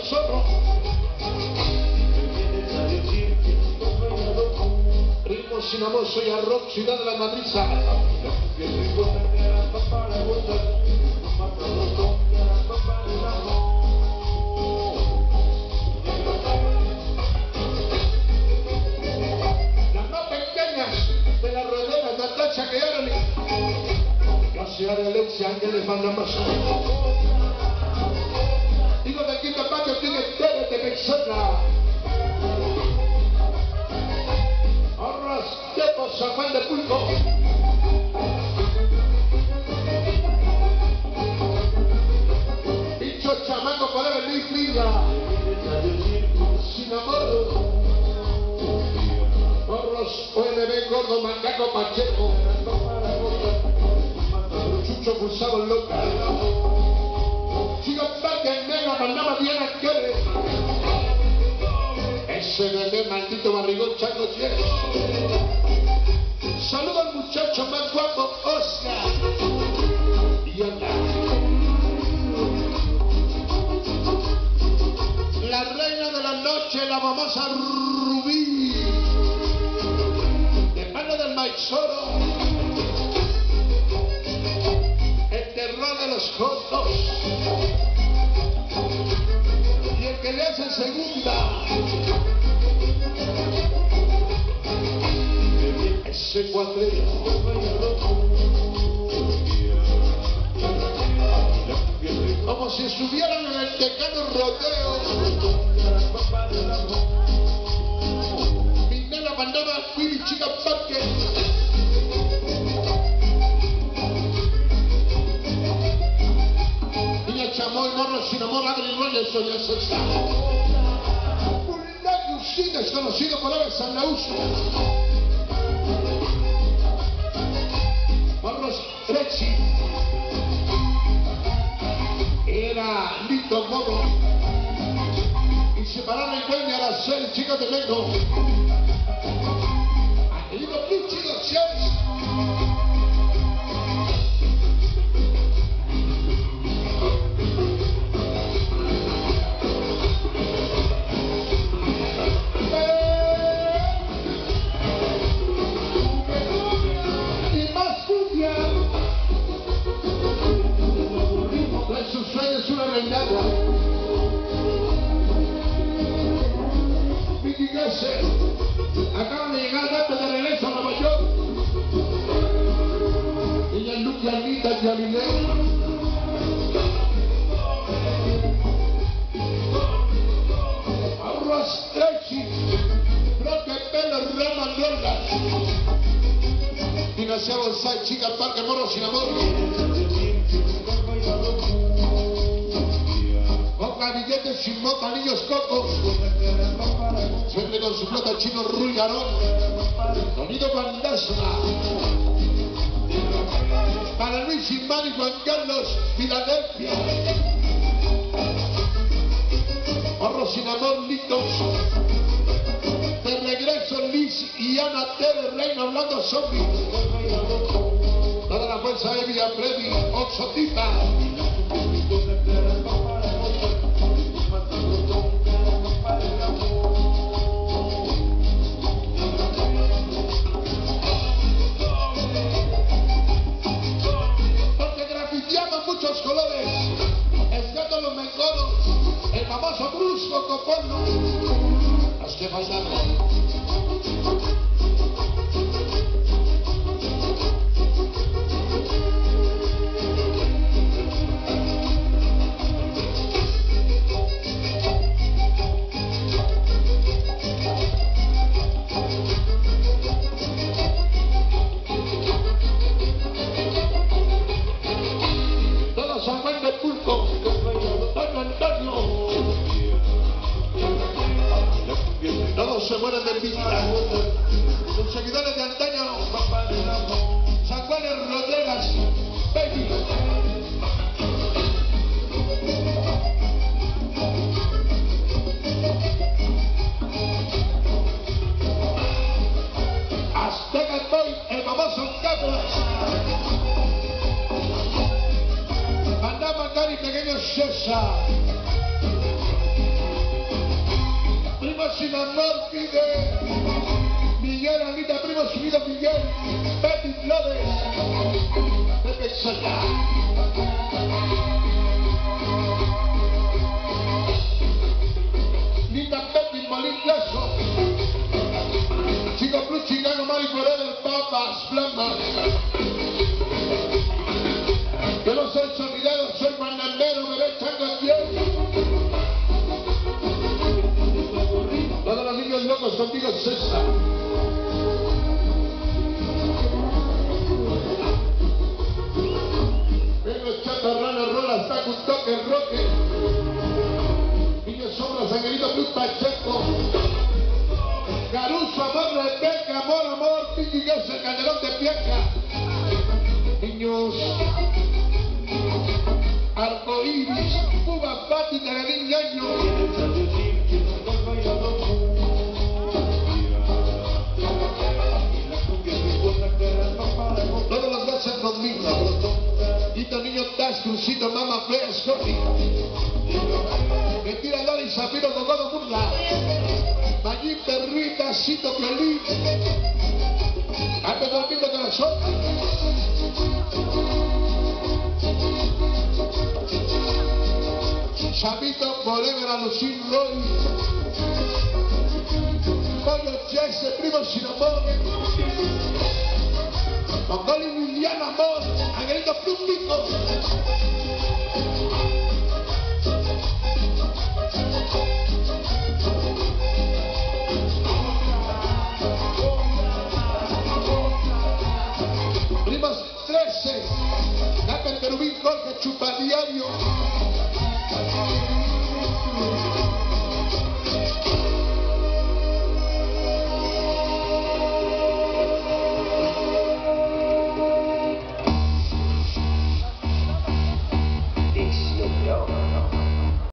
zorro. Ritmo sin amor, soy arroz, ciudad de la madriza. Las más pequeñas de la rodera, Natacha que Aroli. Gracias a Alexia, Ángeles mandamos. Digo de aquí capaz que tiene tele de persona. Ahorras tiempo, San Juan de Pulco. Bicho chamaco para venir vida. Sin amor. Ahorros ONB, Gordo, Macaco, Pacheco. Chucho Cruzado, loca. Chico Parque en negro, mandaba bien a Kere. Ese bebé maldito barrigón, Chaco Chieres. Saluda al muchacho más guapo, Oscar. Y anda. La reina de la noche, la famosa Rubí. De mano del Maizoro. El terror de los jotos. Y el que le hace segunda. Ese cuadrero. Como si estuvieran en el Tecano Rodeo. Mi nena mandaba a Willy Chica Parque. Niña Chamoy, Morro, sin amor, Adri Reyes, Soya Sexta. Un lago sí desconocido por Ave San Lauso. Morros Rexi. Era Lito Moro. Y se pararon en Cuenya a las 6, chicos de Meco. Angelino Pucci, Docciones. Y más cumbia. Su sueño es una reinada. Vicky Gase acaban de llegar datos de regreso a Nueva York. Ella es Luque Anita Galileo. Arroz Trexi, bloque pelo, Roma, Drogas. Dinastía Bonsai, Chica Parque, Morro sin amor. Boca, billetes sin boca, niños cocos. Siempre con su flota chino Rui Garón. Sonido Bandasma. Para Luis Simán y Juan Carlos, Filadelfia. Horro sin amor, Litos. De regreso, Liz y Ana Tere, Reina hablando zombie. Toda la fuerza de Villa Freddy, Oxotita. Porque grafiteamos muchos colores, excepto los mencodos, el famoso brusco coporno, los que faltaron. San Juan de Pulco, Don Antonio. Todos se mueren de envidia. Los seguidores de antaño. San Juan de Rodríguez, baby. Azteca Boy, el famoso Cápula. Mandaba Cari Pequeño César. Primo sin amor pide Miguel, Anita, primo subido Miguel, Betty Flores, Pepe Sola. Linda Betty Molín Lazo, Chico Plus, Chicano, Mari Forever, Papas, Flamas. Yo no soy sonidero, soy mandandero, me ve echando el tiempo. Todos los niños locos contigo, César. Vengo echando rana, rola, saco un toque, roque. Niños sombras, Angelito Plus, Pacheco. Caruso, amor, Rebeca, amor, Pinky Girls, el Calderón de Piedra. Niños. Arcoíris, Cuba, Pati, Tagadín, Ñaño. Todos los días conmigo. Tito, niño, Das, Crucito, Mama, Flea, Scotty. Mentira, Lora y Zafiro, Gogodo, Burla. Maggi, Perrita, Cito, Piolín. Ando dormido corazón. Chavito, Forever, Alucín, Roy. Pollo, Jesse, primo sin amor. Mongoli, Liliana, amor. Angelito, Plumbico. Primos 13. Dame el Perubín, Jorge, Chupa Diario.